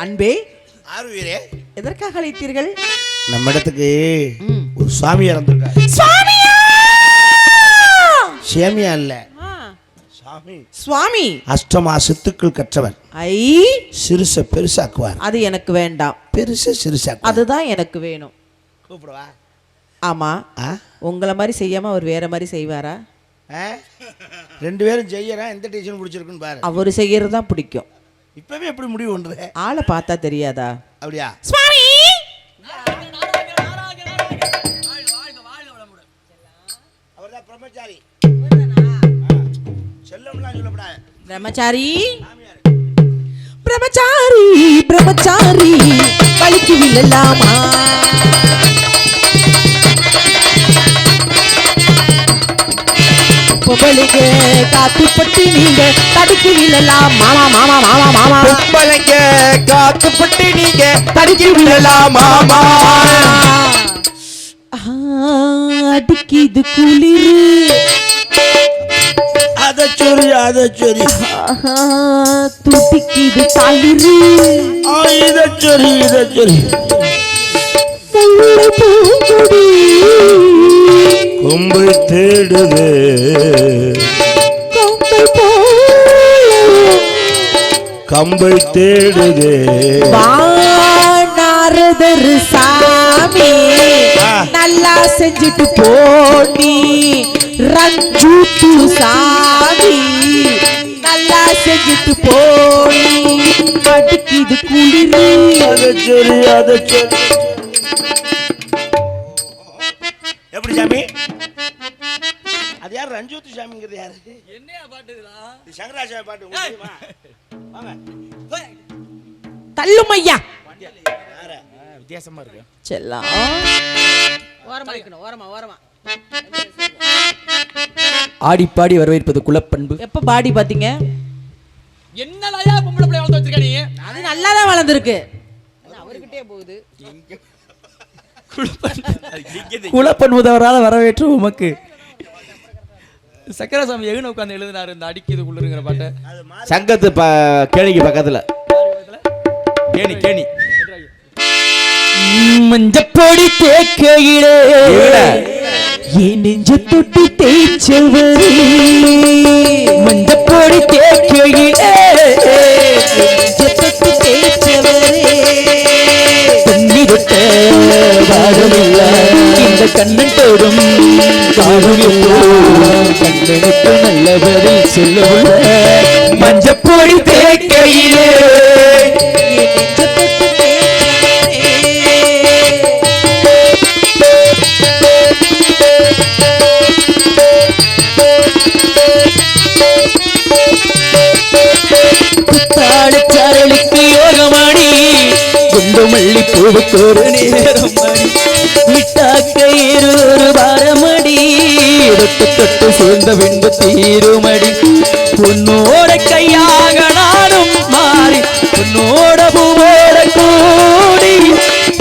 அன்பே ஆறுவீரே, எதற்காக அழைத்தீர்கள்? நம்ம இடத்துக்கு ஒரு சாமியா இருந்திருக்காரு. சுவாமியா? சேமியா இல்ல, சாமி. சுவாமி அஷ்டமா சித்துக்கள் கற்றவர். ஐ, சிறுச பெருசாக்குவார். அது எனக்கு வேண்டாம். பெருச சிறுசாக்குவார். அதுதான் எனக்கு வேணும். கூப்பிடுவா. ஆமா, உங்களை மாதிரி செய்யாம அவர் வேற மாதிரி செய்வாரா? ரெண்டு பேரும் செய்யறேன், எந்த டீச்சர் பிடிச்சிருக்குன்னு பாரு. அவரு செய்யறது தான் பிடிக்கும். இப்பவே எப்படி முடிவு பண்ற? ஆளை பார்த்தா தெரியாதா? அப்படியா? சுவாமி அவர்தான் பிரம்மச்சாரி. செல்லம்லாம் சொல்லப்படாது. பிரம்மச்சாரி பிரம்மச்சாரி பிரம்மச்சாரி வலிக்கு விழலாமா? பொம்பளைங்க காத்துப்பட்டு நீங்க தடுக்கி விழலாம் மாமா மாமா மாமா மாமா. பொம்பளைங்க காத்துப்பட்டு நீங்க தடுக்கி விழலாம் மாமா. அடிக்கிது குளிரு, அத சொரி அத சொரி. துடிக்கிது தளிரு, இத சொரி இத சொரி. பூங்குடி கொம்பை தேடுது, கொம்பை போல கம்பை தேடுது. நாரதர் சாமி நல்லா செஞ்சுட்டு போனி. ரஞ்சூத்து சாமி நல்லா செஞ்சுட்டு போனி. அடிக்கிது குளிரு, அத சொரி அத சொரி. எப்படி சாமி? அது யார்? ரஞ்சூத்து சாமிங்கிறது யாரு? என்னையா பாட்டுதான்? சங்கராசாமி பாட்டு. வாங்க தள்ளுமையா. வித்தியாசமா இருக்கு. செல்லாம் ஓரமா இருக்கணும், ஓரமா ஓரமா. ஆடி பாடி வரவேற்பது குலப்பண்பு. எப்ப பாடி பாத்தீங்க? என்னலையா பொம்பளை பிள்ளை வளர்த்து வச்சிருக்க நீ? அது நல்லா தான் வளர்ந்துருக்கு. அவர்கிட்டே போகுது. குலப்பண்புதவரால வரவேற்று உமக்கு சக்கரசாமி எகுன உட்காந்து எழுதினாரு இந்த அடிக்கிது குளிருங்கிற பாட்டை. சங்கத்து கேணிக்கு பக்கத்துல. கேணி கேணி மஞ்சப்பொடி தேக்கையிலே என் நெஞ்ச தொட்டு தேய்ச்சவரே. மஞ்சப்பொடி தேக்கையிலே நெஞ்ச தொட்டு தேய்ச்சவரே. தண்ணி விட்ட வாழவில்ல இந்த கண்ணன் தோடும் கண்ணனுக்கு நல்லவரை சொல்லுள்ள மஞ்சப்பொடி தேக்கையிலே என் நெஞ்ச தொட்டு சரளுக்கு யோகமாடி குண்டு மல்லி பூவுக்கு ஒரு நேரம் மடி விட்டாக்கயிறு ஒரு பாரமடி தொட்டு தொட்டு சேர்ந்த பின்பு தீருமடி. உன்னோட கையாக நானும் மாறி உன்னோட பூவோட கூடி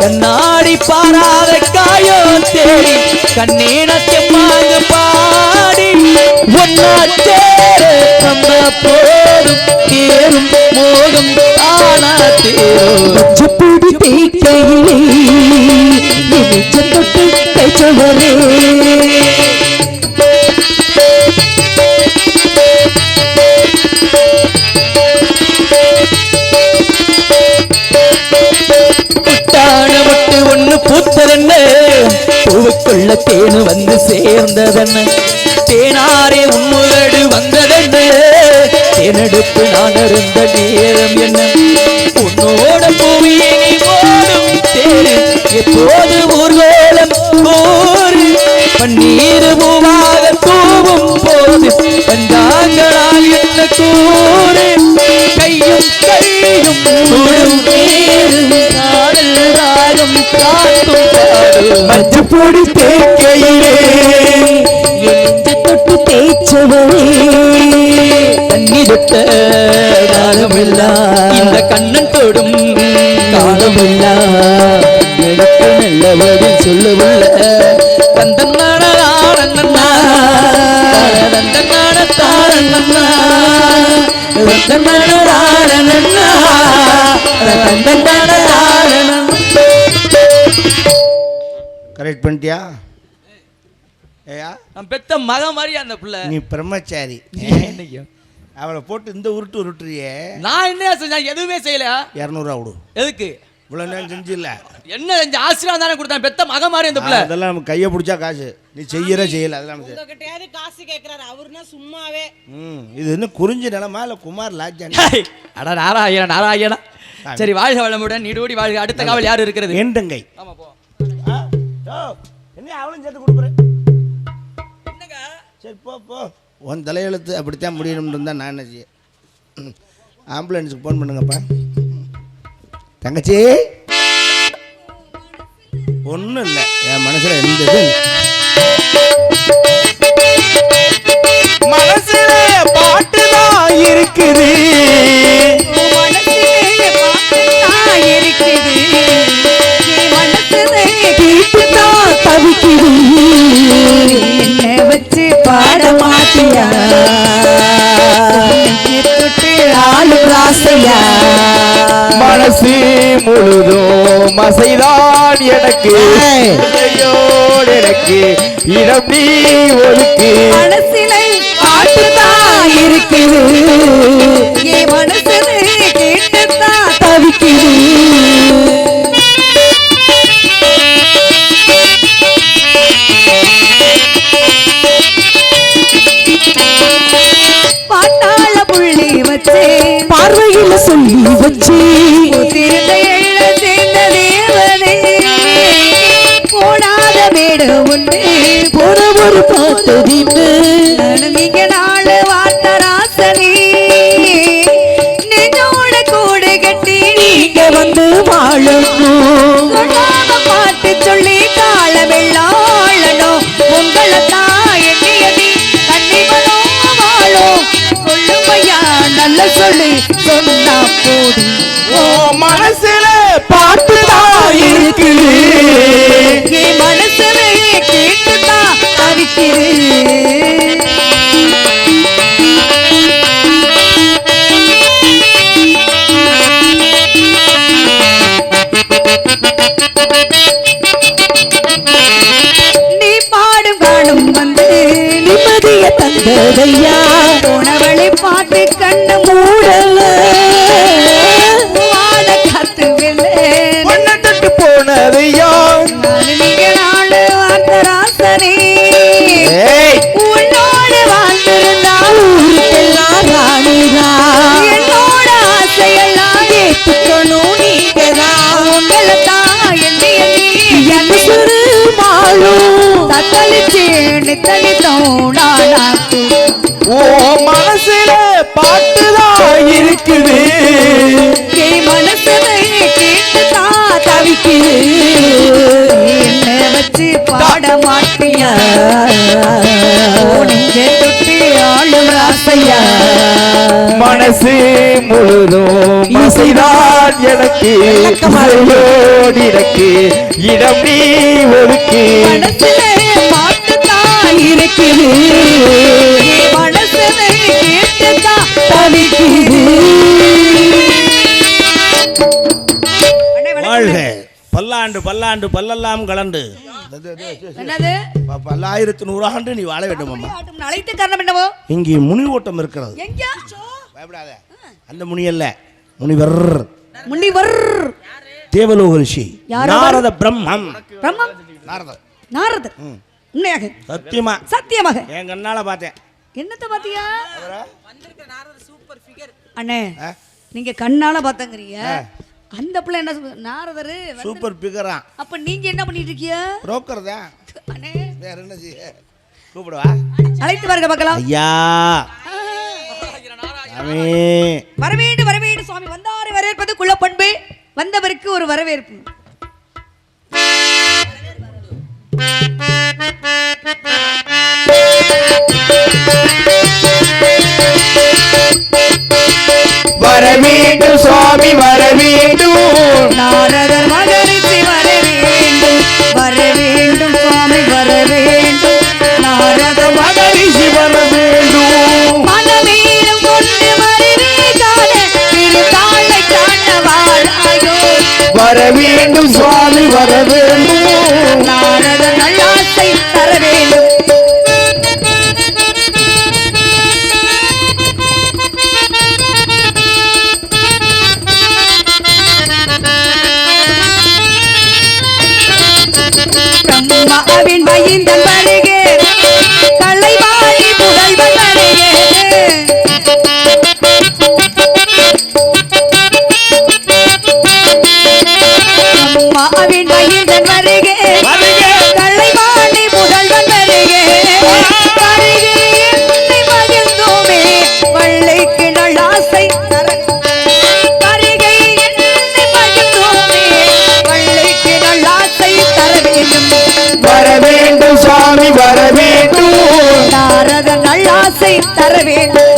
கண்ணாடி பாராத காயோ தேடி கண்ணீனத்தை மாங்க பாடி ஒன்னா தேர நம்ம போடும் தேரும் மோகம் தானா தேரும். மஞ்சப்பொடி தேய்க்கையிலே என் நெஞ்ச தொட்டு தேய்ச்சவரே. விட்டு ஒண்ணு பூத்ததென்ன பூவுக்குள்ள தேனு வந்து சேர்ந்ததென்ன தேனாரே உன்முகடு வந்ததென்ன தேனெடுப்பு நான் இருந்த நேரம் என்ன உன்னோட பூவியை நீ ஓடும் தேரு எப்போது ஊர்வலம் போரு பன்னீர் பூவாக தூவும் போது பஞ்சாங்களால் என்ன கூறு கையும் கையும் கூடும் நேரு காதல் ராகம் காட்டும் பாடு. மஞ்சப்பொடி தேய்க்கையிலே என் நெஞ்ச தொட்டு தேய்ச்சவரே. தண்ணி விட்ட காலமெல்லாம் இந்த கண்ணன் தொடும் காலமெல்லாம் எனக்கு நல்லவரை சொல்லுவல்ல தந்தன்னான தாரண்ணா தந்தன்னான தாரண்ணா தந்தன்னான தாரண்ணா கரெக்ட் பண்ணிட்டியா? ஏயா நான் பெத்த மகன் மாதிரி அந்த புள்ள. நீ பிரம்மச்சாரி. அவளை போட்டு இந்த உருட்டுறியே. நான் என்ன செஞ்சேன்? எதுவுமே செய்யல. 200 ரூபா விடு. எதுக்கு? இவ்வளவு நேரம் செஞ்சு இல்ல. என்ன செஞ்ச? ஆசீர்வாதம் தானே கொடுத்தேன். பெத்த மகன் மாதிரி அந்த புள்ள. அதெல்லாம் நம்ம கையை பிடிச்சா காசு. நீ செய்யல அதெல்லாம் உங்ககிட்டயாவது காசு கேக்குறாரு. அவர்னா சும்மாவே. இது என்ன குறிஞ்சி நிலமா இல்ல குமார் லாஜா? அட நாராயணா. சரி, வாழ்க வளமுடன், நீடோடி வாழ்க. அடுத்த காவல் யாரு இருக்கிறது? எண்டங்கை. ஆமா, போ. என்ன அவளும் சேர்த்து கொடுக்குறேன். என்னங்க? சரி போ. உன் தலையெழுத்து அப்படித்தான் முடியணும்னு இருந்தா நான் என்ன செய்ய? ஆம்புலன்ஸுக்கு ஃபோன் பண்ணுங்கப்பா. தங்கச்சி ஒன்றும் இல்லை, என் மனசில் எந்த இது மனசுல பாட்டு தான் இருக்குது. என்ன வச்சு பாட மாட்டியா? ஆளும் ராசையா? மனசு முழுதும் மசைதான் எனக்கு, எனக்கு இடம் நீ ஒதுக்கு. மனசில பாட்டுதான் இருக்குது, என் மனசுல கேட்டுதான் தவிக்குது. பாட்டாள புள்ளி வச்சே, பார்வையில சொல்லி வச்சே, திருந்த எள்ள சேர்ந்த தேவனே, போடாத மேடு ஒன்று போற ஒரு பார்த்ததின்னு நீங்க நாள் வார்த்த ராசனே, நெஞ்சோட கூடு கட்டி நீங்க வந்து வாழணும். பாட்டு சொல்லி கால வெள்ளாளணும். உங்களை தான் எண்ணியதி கண்ணிவனோ வாழும். சொல்லுமையா நல்ல சொல்லி சொன்னா போதும். ஓ மனசுல பாட்டு தான் இருக்குது, என் மனசுல கேட்டுதான் தவிக்கிறேன். நீ பாடும் காணும் வந்து நிம்மதிய தந்ததையா, உணவளை பார்த்து கண்ணு மூடல வாட காத்து பொண்ணட்டு போனதையா. நீங்க நாடு வார்த்த ராசனே, உன்னோடு வாழ்ந்திருந்தா ஊருக்கெல்லாம் ராணிதான். என்னோட ஆசையெல்லாம் ஏற்றுக்கணும் நீங்கதான். உங்களை தான் எண்ணி எண்ணி சிறு மாழும் தத்தளிச்சு நித்தனி தோணாக்கு. ஓ மனசுல பாட்டு தான் இருக்குது, என் மனசுல கேட்டுதான் தவிக்குது. என்ன வச்சு பாட மாட்டியா? நெஞ்ச தொட்டு ஆளும் ராசையா? மனசு முழுதும் மசைதான் எனக்கு, இசையோடு எனக்கு இடம் நீ ஒதுக்கு. மனசுல பாட்டுதான் இருக்குது, என் மனசுல கேட்டுதான் தவிக்குது. வாழ்க பல்லாண்டு பல்லாண்டு பல்லெல்லாம் கலந்து என்னது? பல்லாயிரத்து 100 ஆண்டு நீ வாழ வேண்டும் அம்மா. அழைத்த காரணம் என்னவோ? இங்கே முனி ஓட்டம் இருக்கிறது. எங்க? பயப்படாத, அந்த முனி அல்ல, முனிவர். முனிவர் தேவலோக ரிஷி யார் அவர்? நாரத பிரம்மம். பிரம்மம் நாரதர். நாரதர். உண்மையாக சத்தியமா சத்தியமாக என் கண்ணால பார்த்தேன். என்னத்த பாத்தியா? Super figure. அண்ணே, நீங்க கண்ணால பாத்தங்கறீங்க. அந்த பிள்ளை என்ன நாரதர் சூப்பர் பிகரா. அப்ப நீங்க என்ன பண்ணிட்டு இருக்கீங்க? புரோக்கர் தான். அண்ணே, வேற என்ன செய்ய? கூப்பிடுவா. அழைத்து வருக பார்க்கலாம். ஐயா சாமி. வரவேண்டு சுவாமி. வந்தாரை வரவேற்பது குல பண்பு. வந்தவருக்கு ஒரு வரவேற்பு. வரவேண்டும் சுவாமி வரவேண்டும், நாரதர் மகரிஷி வரவேண்டும். வரவேண்டும் சுவாமி வரவேண்டும். நாரதர் மகரிஷி வரவேண்டும். மனமேலும் கொண்டு வருவே காண திருத்தாளை காண வாழ வர வேண்டும் சுவாமி வர வேண்டும் நாரத நல்லாசை தர வேண்டும் பிரம்மாவின் மைந்தன் வருகே கலைவாணி புகழ்வன் வருகே பிரம்மாவின் மைந்தன் வருகே கலைவாணி புகழ்வன் வருகே வருகே என்னை மகிழ்ந்தோமே வள்ளைக்கு நல்லாசை தர வருகை என்னை மகிழ்ந்தோமே வள்ளைக்கு நல்லாசை தர வேண்டும் வர வேண்டும் சுவாமி வர வேண்டும் நாரத நல்லாசை தர வேண்டும்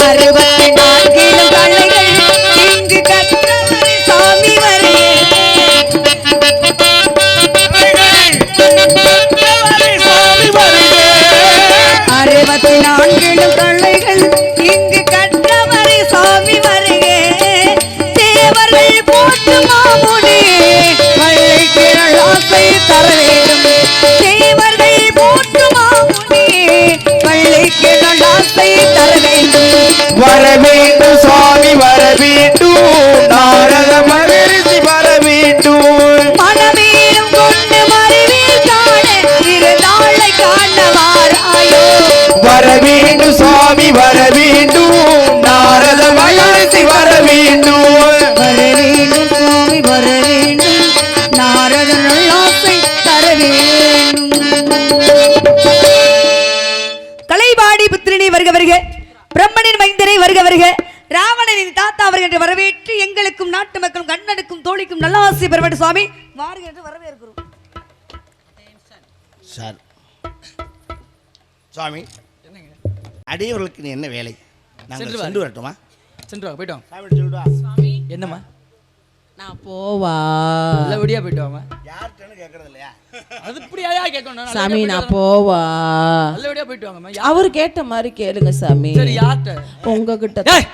அறுபத்தி நான்கிலும் கலைகள் இங்கு கற்றவரை சாமி வருகே அறுபத்தி நான்கிலும் கலைகள் இங்கு கற்றவரை சாமி வருகே தேவர்கள் போட்டு மாமுனி வள்ளைக்கு நல்லாசை தர வேண்டும் தேவர்கள் போட்டு மாமுனி வள்ளைக்கு நல்லாசை தர வேண்டும் வர வேண்டும் சுவாமி வர வேண்டும் நாரத மகரிஷி வர வேண்டும் மனமேலும் கொண்டு மறைவில் காண இருந்தாளை காணவாராயோ வர வேண்டும் சுவாமி வர வேண்டும் நாரத மகரிஷி வர வேண்டும் வர வேண்டும் சுவாமி வர வேண்டும் நாரத நல்லாசை தர வேண்டும் கலைவாடி புத்திரனி வருக வருக பிரம்மனின் மைந்தரை வருக வருக ராவணனின் தாத்தா அவர்கள் என்று வரவேற்று எங்களுக்கும் நாட்டு மக்களும் கண்ணனுக்கும் தோழிக்கும் நல்ல ஆசை பெற வேண்டும் சுவாமி வாருங்க என்று வரவேற்கிறோம் சார் சுவாமி அடியவர்களுக்கு நீ என்ன வேலை நாங்கள் சென்று சென்று வரட்டுமா சென்று வாங்க போயிட்டு வாங்க சாமி சொல்லுவா என்னம்மா நான் போவா நல்லபடியா போயிட்டு வாங்க யார்கிட்டன்னு கேட்கறது இல்லையா அது இப்படியா கேட்கணும் சாமி நான் போவா நல்லபடியா போயிட்டு வாங்கம்மா அவர் கேட்ட மாதிரி கேளுங்க சாமி சரி யார்கிட்ட உங்ககிட்ட ஏய்